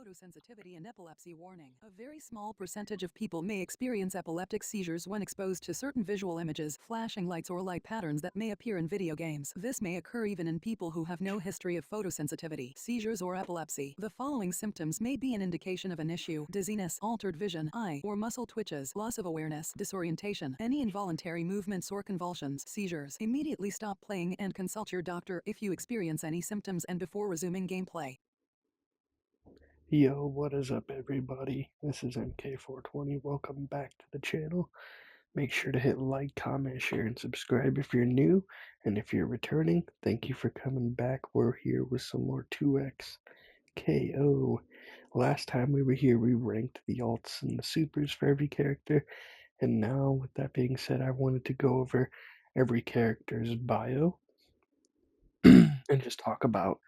Photosensitivity and epilepsy warning. A very small percentage of people may experience epileptic seizures when exposed to certain visual images, flashing lights or light patterns that may appear in video games. This may occur even in people who have no history of photosensitivity, seizures or epilepsy. The following symptoms may be an indication of an issue: dizziness, altered vision, eye or muscle twitches, loss of awareness, disorientation, any involuntary movements or convulsions, seizures. Immediately stop playing and consult your doctor if you experience any symptoms and before resuming gameplay. Yo, what is up everybody? This is MK420. Welcome back to the channel. Make sure to hit like, comment, share, and subscribe if you're new. And if you're returning, thank you for coming back. We're here with some more 2X KO. Last time we were here, we ranked the alts and the supers for every character. And now, with that being said, I wanted to go over every character's bio and just talk about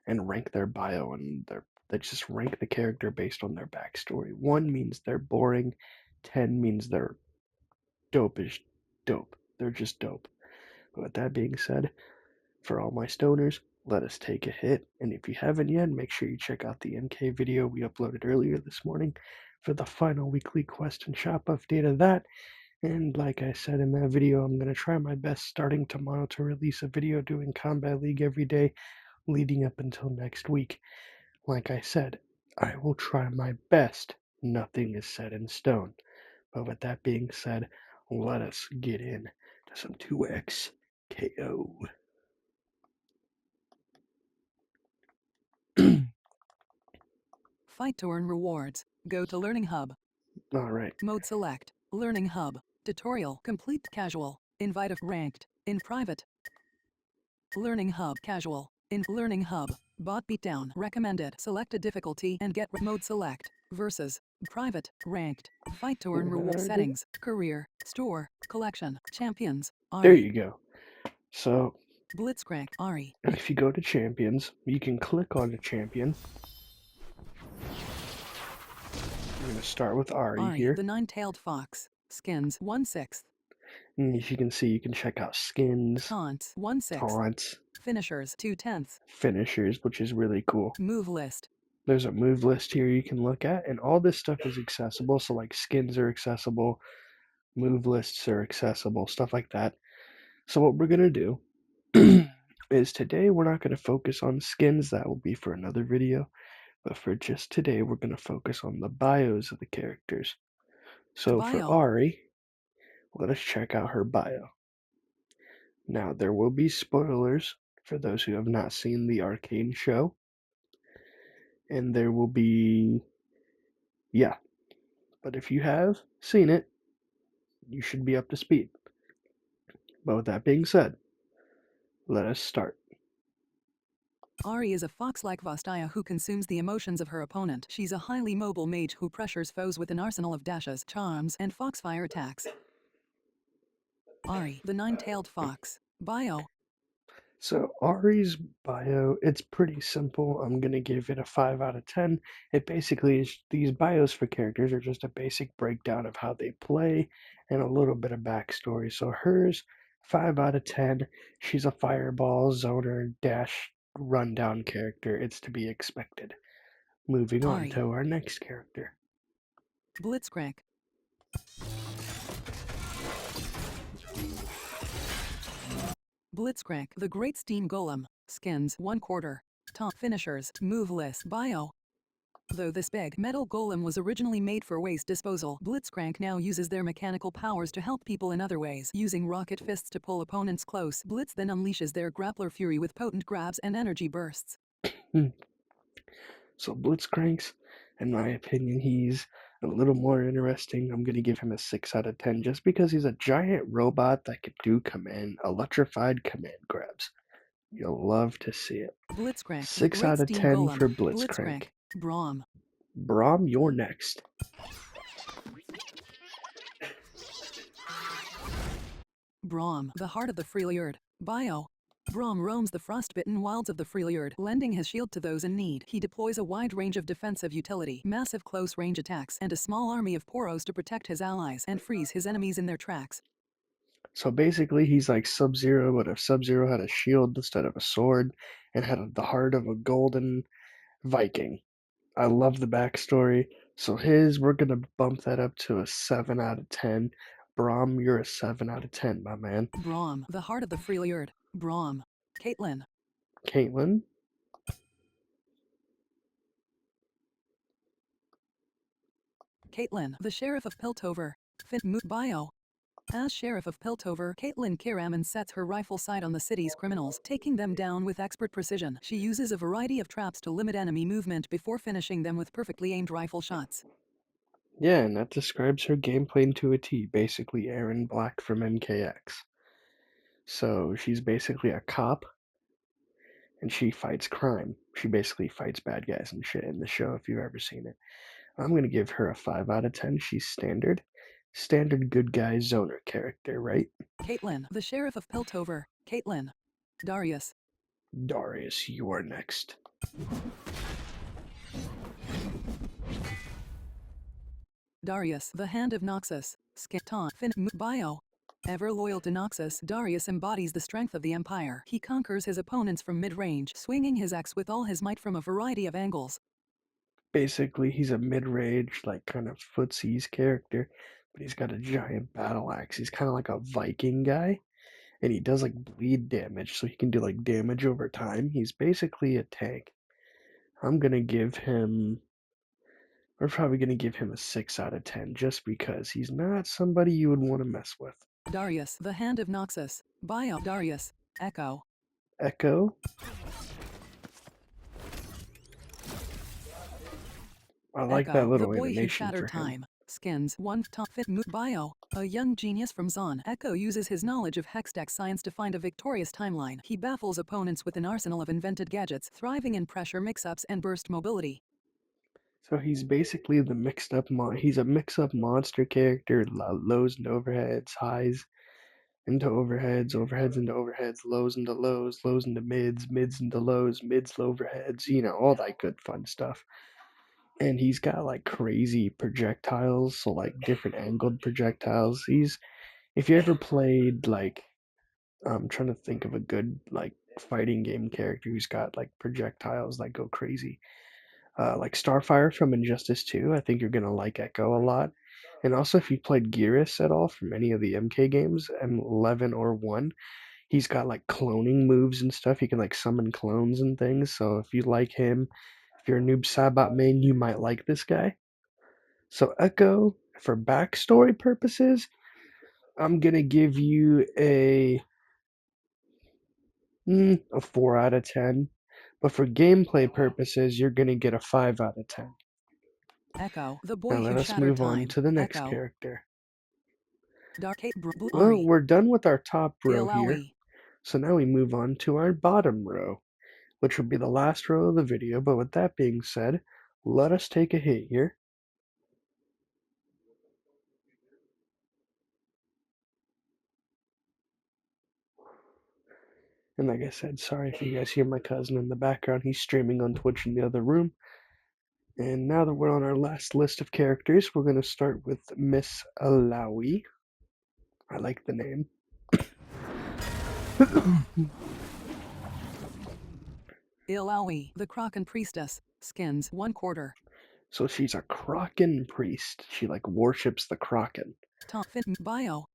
and rank their bio and they just rank the character based on their backstory. 1 means they're boring, 10 means they're dope as dope. They're just dope. But with that being said, for all my stoners, let us take a hit. And if you haven't yet, make sure you check out the MK video we uploaded earlier this morning for the final weekly quest and shop update of that. And like I said in that video, I'm going to try my best starting tomorrow to release a video doing Combat League every day leading up until next week. Like I said, I will try my best. Nothing is set in stone. But with that being said, let us get in to some 2X KO. Fight to earn rewards. Go to Learning Hub. Alright. Mode select. Learning Hub. Tutorial. Complete casual. Invite of ranked. In private. Learning Hub casual. In Learning Hub. Bot beatdown. Recommended. Select a difficulty and get mode select. Versus. Private. Ranked. Fight to earn reward settings. Career. Store. Collection. Champions. There Ahri. you go. So, Blitzcrank. Ahri. if you go to champions, you can click on a champion. I'm going to start with Ahri here. The Nine-Tailed Fox. Skins 1/6. And as you can see, you can check out skins, Taunts 1/6. taunts, Finishers 2/10. finishers, which is really cool. Move list. There's a move list here you can look at, and all this stuff is accessible. So like skins are accessible, move lists are accessible, stuff like that. So what we're going to do is today we're not going to focus on skins. That will be for another video. But for just today, we're going to focus on the bios of the characters. So for Ahri, let us check out her bio. Now, there will be spoilers for those who have not seen the Arcane show. And there will be, yeah. But if you have seen it, you should be up to speed. But with that being said, let us start. Ahri is a fox-like Vastaya who consumes the emotions of her opponent. She's a highly mobile mage who pressures foes with an arsenal of dashes, charms, and foxfire attacks. Ahri, the Nine-Tailed Fox. Bio. So Ahri's bio, it's pretty simple. I'm going to give it a 5 out of 10. It basically is, these bios for characters are just a basic breakdown of how they play and a little bit of backstory. So hers, 5 out of 10. She's a fireball, zoner, dash, rundown character. It's to be expected. Moving on to our next character. Blitzcrank. Blitzcrank, the Great Steam Golem. Skins 1/4. Top finishers. Move list. Bio. Though this big metal golem was originally made for waste disposal, Blitzcrank now uses their mechanical powers to help people in other ways. Using rocket fists to pull opponents close, Blitz then unleashes their grappler fury with potent grabs and energy bursts. So Blitzcrank's, in my opinion, he's a little more interesting. I'm going to give him a 6 out of 10 just because he's a giant robot that can do electrified command grabs. You'll love to see it. Blitzcrank. 6 out of 10 for Blitzcrank. Braum. Braum, you're next. Braum, the heart of the Freljord. Bio. Braum roams the frostbitten wilds of the Freljord, lending his shield to those in need. He deploys a wide range of defensive utility, massive close-range attacks, and a small army of Poros to protect his allies and freeze his enemies in their tracks. So basically, he's like Sub-Zero, but if Sub-Zero had a shield instead of a sword, and had the heart of a golden Viking. I love the backstory. So we're gonna bump that up to a 7 out of 10. Braum, you're a 7 out of 10, my man. Braum, the heart of the Freljord. Braum. Caitlin. Caitlin, Caitlin, the Sheriff of Piltover. Bio. As Sheriff of Piltover, Caitlin Kiraman sets her rifle sight on the city's criminals, taking them down with expert precision. She uses a variety of traps to limit enemy movement before finishing them with perfectly aimed rifle shots. yeah, and that describes her gameplay to a T, basically Aaron Black from MKX. So she's basically a cop, and she fights crime. She basically fights bad guys and shit in the show, if you've ever seen it. I'm gonna give her a 5 out of 10. She's standard. Standard good guy zoner character, right? Caitlin, the Sheriff of Piltover. Caitlin. Darius. Darius, you are next. Darius, the Hand of Noxus. Bio. Ever loyal to Noxus, Darius embodies the strength of the Empire. He conquers his opponents from mid-range, swinging his axe with all his might from a variety of angles. Basically, he's a mid-range, like kind of footsies character, but he's got a giant battle axe. He's kind of like a Viking guy, and he does like bleed damage, so he can do like damage over time. He's basically a tank. I'm gonna give him. We're probably gonna give him a 6 out of 10, just because he's not somebody you would want to mess with. Darius, the Hand of Noxus. Bio. Darius. Echo. Echo. I like that Echo, little the boy who animation shattered for him. time. Skins. 1. Bio. A young genius from Zon. Echo uses his knowledge of Hextech science to find a victorious timeline. He baffles opponents with an arsenal of invented gadgets, thriving in pressure mix-ups and burst mobility. So he's basically the he's a mix-up monster character, lows into overheads, highs into overheads, overheads into overheads, lows into lows, lows into mids, mids into lows, mids to overheads, all that good fun stuff. And he's got like crazy projectiles, so like different angled projectiles. If you ever played like, I'm trying to think of a good like fighting game character who's got like projectiles that go crazy. Like Starfire from Injustice 2, I think you're gonna like Echo a lot. And also, if you played Gearus at all from any of the MK games, M11 or 1, he's got like cloning moves and stuff. He can like summon clones and things. So if you like him, if you're a Noob Saibot main, you might like this guy. So Echo, for backstory purposes, I'm gonna give you a 4 out of 10. But for gameplay purposes, you're gonna get a 5 out of 10. Echo, the boy Now let who us shattered move on time. to the next Echo. character. Well, Ari. we're done with our top row here, Ilaoi. so now we move on to our bottom row, which will be the last row of the video. But with that being said, let us take a hit here. And like I said, sorry if you guys hear my cousin in the background. He's streaming on Twitch in the other room. And now that we're on our last list of characters, we're going to start with Miss Alawi. I like the name. Ilaoi, the Kraken Priestess. Skins. 1/4. So she's a Kraken priest. She like worships the Kraken. Bio.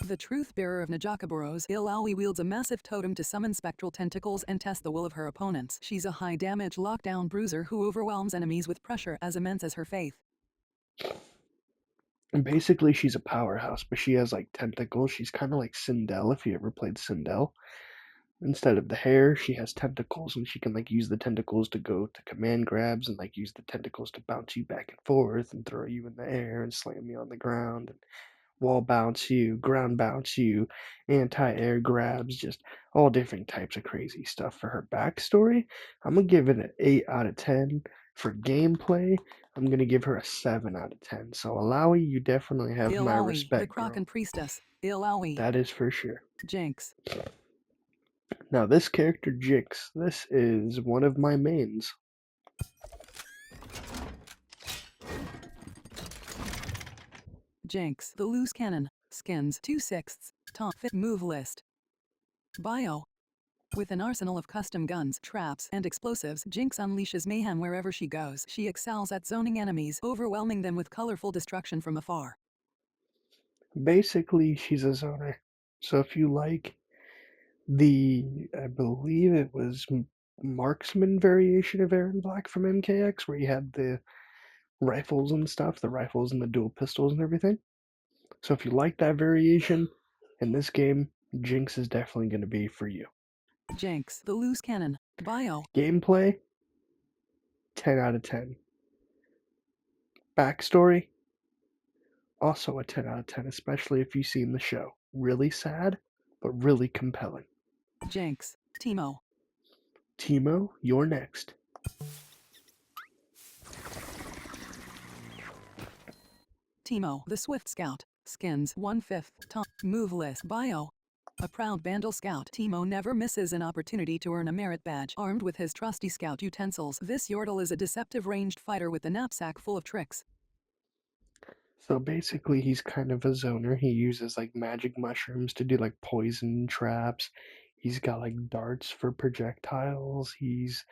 The truth bearer of Najakaboros, Ilaoi wields a massive totem to summon spectral tentacles and test the will of her opponents. She's a high-damage lockdown bruiser who overwhelms enemies with pressure as immense as her faith. And basically, she's a powerhouse, but she has like tentacles. She's kind of like Sindel, if you ever played Sindel. Instead of the hair, she has tentacles, and she can like use the tentacles to go to command grabs and like use the tentacles to bounce you back and forth and throw you in the air and slam you on the ground and wall bounce you, ground bounce you, anti-air grabs, just all different types of crazy stuff. For her backstory, I'm gonna give it an 8 out of 10. For gameplay, I'm gonna give her a 7 out of 10. So Alawi, you definitely have my Ilaoi, respect, the Kraken girl. Priestess. Ilaoi. That is for sure. Jinx. Now this character Jinx, this is one of my mains. Jinx, the loose cannon. Skins. 2/6. Top fit move list. Bio. With an arsenal of custom guns, traps, and explosives, Jinx unleashes mayhem wherever she goes. She excels at zoning enemies, overwhelming them with colorful destruction from afar. Basically, she's a zoner. So if you like I believe it was marksman variation of Aaron Black from MKX, where you had the rifles and stuff, the rifles and the dual pistols and everything. So if you like that variation in this game, Jinx is definitely going to be for you. Jinx, the loose cannon. Bio. Gameplay, 10 out of 10. Backstory, also a 10 out of 10, especially if you've seen the show. Really sad, but really compelling. Jinx, Teemo. Teemo, you're next. Teemo, the Swift Scout. Skins 1/5. Move list. Bio. A proud Bandle Scout, Teemo never misses an opportunity to earn a merit badge. Armed with his trusty scout utensils, this Yordle is a deceptive ranged fighter with a knapsack full of tricks. So basically, he's kind of a zoner. He uses like magic mushrooms to do like poison traps. He's got like darts for projectiles. He's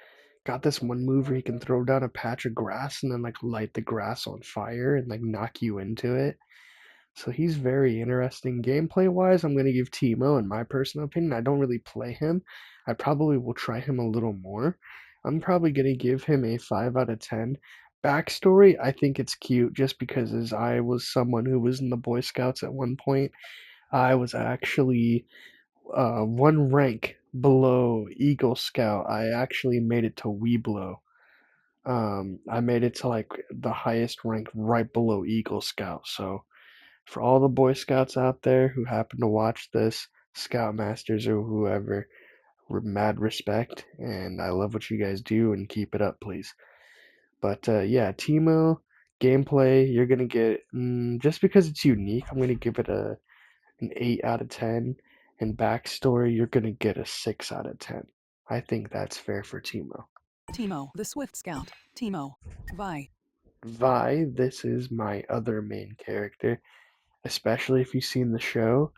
got this one move where he can throw down a patch of grass and then like light the grass on fire and like knock you into it. So he's very interesting. Gameplay wise, I'm going to give Teemo, in my personal opinion. I don't really play him. I probably will try him a little more. I'm probably going to give him a 5 out of 10. Backstory, I think it's cute just because as I was someone who was in the Boy Scouts at one point, I was actually one rank below Eagle Scout. I actually made it to Weeblo. I made it to like the highest rank right below Eagle Scout. So for all the Boy Scouts out there who happen to watch this, Scoutmasters or whoever, mad respect, and I love what you guys do, and keep it up, please. But yeah, Teemo gameplay, you're gonna get just because it's unique, I'm gonna give it an 8 out of 10, and backstory, you're gonna get a 6 out of 10. I think that's fair for Teemo. Teemo, the Swift Scout. Teemo. Vi. Vi, this is my other main character, especially if you've seen the show.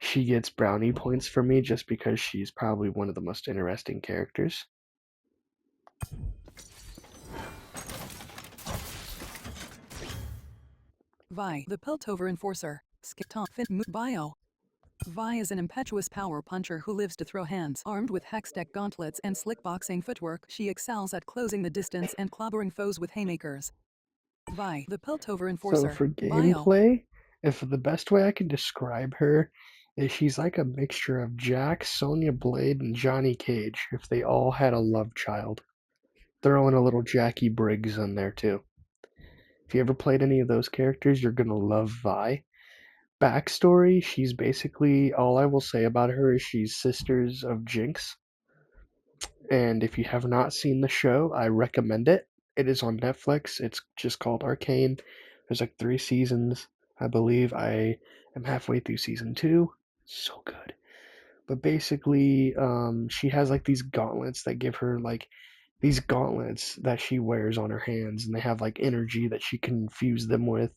She gets brownie points for me just because she's probably one of the most interesting characters. Vi, the Piltover Enforcer. Skipton. Bio. Vi is an impetuous power puncher who lives to throw hands. Armed with Hextech gauntlets and slick boxing footwork, she excels at closing the distance and clobbering foes with haymakers. Vi, the Piltover So Enforcer. for Bio. gameplay, if the best way I can describe her is she's like a mixture of Jack, Sonya Blade, and Johnny Cage if they all had a love child. Throw in a little Jackie Briggs in there too. If you ever played any of those characters, you're gonna love Vi. Backstory, she's basically, all I will say about her is she's sisters of Jinx. And if you have not seen the show, I recommend it. It is on Netflix. It's just called Arcane. There's like 3 seasons, I believe. I am halfway through season 2. So good. But basically, she has like these gauntlets that give her like these gauntlets that she wears on her hands, and they have like energy that she can fuse them with.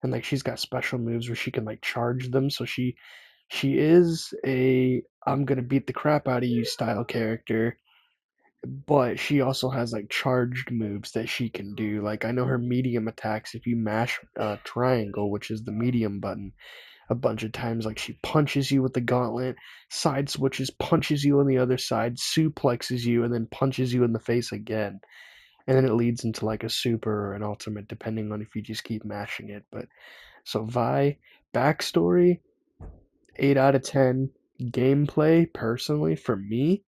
And like she's got special moves where she can like charge them. So she is a I'm gonna beat the crap out of you style character, but she also has like charged moves that she can do. Like I know her medium attacks, if you mash triangle, which is the medium button, a bunch of times, like she punches you with the gauntlet, side switches, punches you on the other side, suplexes you, and then punches you in the face again. And then it leads into like a super or an ultimate, depending on if you just keep mashing it. But so Vi, backstory, 8 out of 10. Gameplay, personally, for me,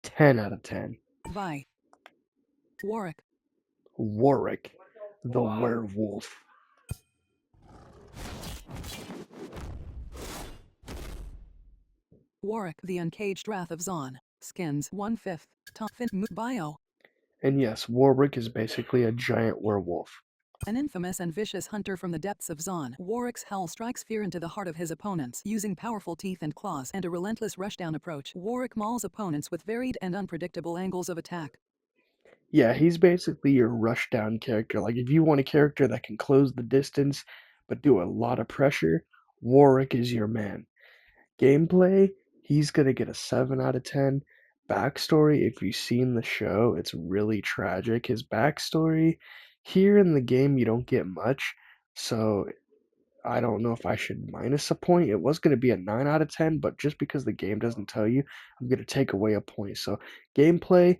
10 out of 10. Vi. Warwick. Warwick, the werewolf. Warwick, the Uncaged Wrath of Zon. Skins 1/5. Bio. And yes, Warwick is basically a giant werewolf. An infamous and vicious hunter from the depths of Zon, Warwick's howl strikes fear into the heart of his opponents. Using powerful teeth and claws and a relentless rushdown approach, Warwick mauls opponents with varied and unpredictable angles of attack. Yeah, he's basically your rushdown character. Like if you want a character that can close the distance but do a lot of pressure, Warwick is your man. Gameplay, he's gonna get a 7 out of 10. backstory, if you've seen the show, it's really tragic. His backstory here in the game, you don't get much, so I don't know if I should minus a point. It was going to be a 9 out of 10, but just because the game doesn't tell you, I'm going to take away a point. So gameplay,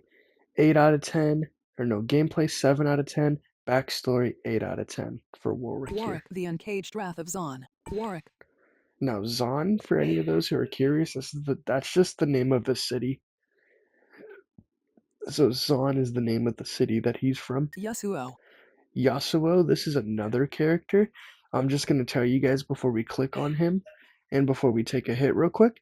8 out of 10, or no, gameplay 7 out of 10, backstory 8 out of 10 for Warwick here. Warwick, the Uncaged Wrath of Zon. Warwick. Now, Zon, for any of those who are curious, that's just the name of the city. So Zon is the name of the city that he's from. Yasuo. Yasuo, this is another character. I'm just going to tell you guys before we click on him and before we take a hit real quick.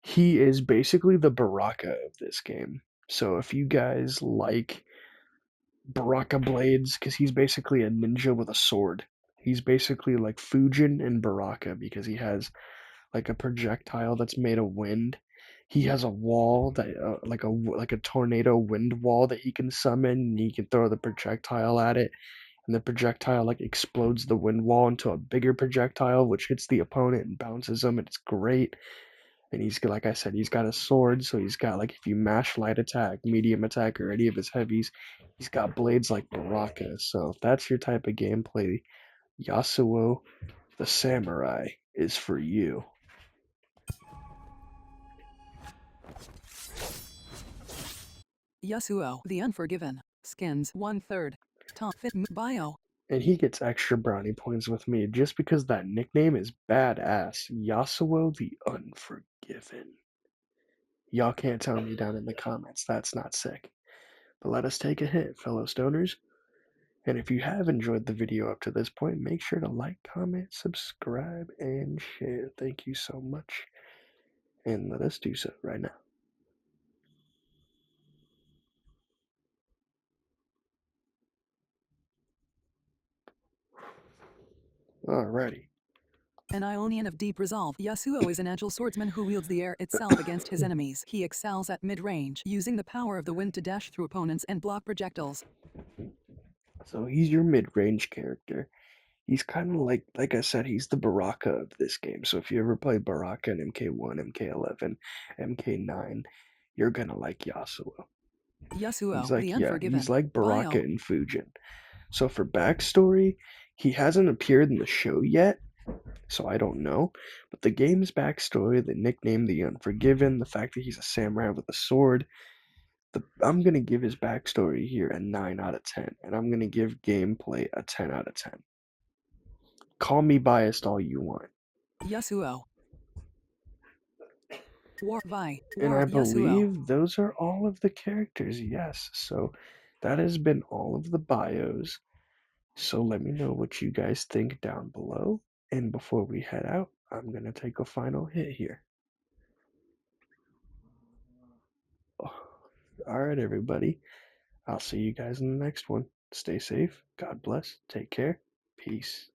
He is basically the Baraka of this game. So if you guys like Baraka blades, because he's basically a ninja with a sword. He's basically like Fujin and Baraka because he has like a projectile that's made of wind. He has a wall that like a tornado wind wall that he can summon, and he can throw the projectile at it, and the projectile like explodes the wind wall into a bigger projectile which hits the opponent and bounces them, and it's great. And he's, like I said, he's got a sword, so he's got, like, if you mash light attack, medium attack, or any of his heavies, he's got blades like Baraka. So if that's your type of gameplay, Yasuo the Samurai is for you. Yasuo, the Unforgiven. Skins 1/3. Top fit bio. And he gets extra brownie points with me just because that nickname is badass. Yasuo the Unforgiven. Y'all can't tell me down in the comments that's not sick. But let us take a hit, fellow stoners. And if you have enjoyed the video up to this point, make sure to like, comment, subscribe, and share. Thank you so much. And let us do so right now. Alrighty. An Ionian of deep resolve, Yasuo is an agile swordsman who wields the air itself against his enemies. He excels at mid-range, using the power of the wind to dash through opponents and block projectiles. So he's your mid-range character. He's kind of like I said, he's the Baraka of this game. So if you ever play Baraka in MK1, MK11, MK9, you're gonna like Yasuo. Yasuo, the Unforgiven. He's like Baraka bio. and Fujin. So for backstory, he hasn't appeared in the show yet, so I don't know. But the game's backstory, the nickname, the Unforgiven, the fact that he's a samurai with a sword, I'm gonna give his backstory here a 9 out of 10, and I'm gonna give gameplay a 10 out of 10. Call me biased all you want. Yasuo. And I believe Yasuo. those are all of the characters, yes. So that has been all of the bios. So let me know what you guys think down below. And before we head out, I'm going to take a final hit here. Alright, everybody. I'll see you guys in the next one. Stay safe. God bless. Take care. Peace.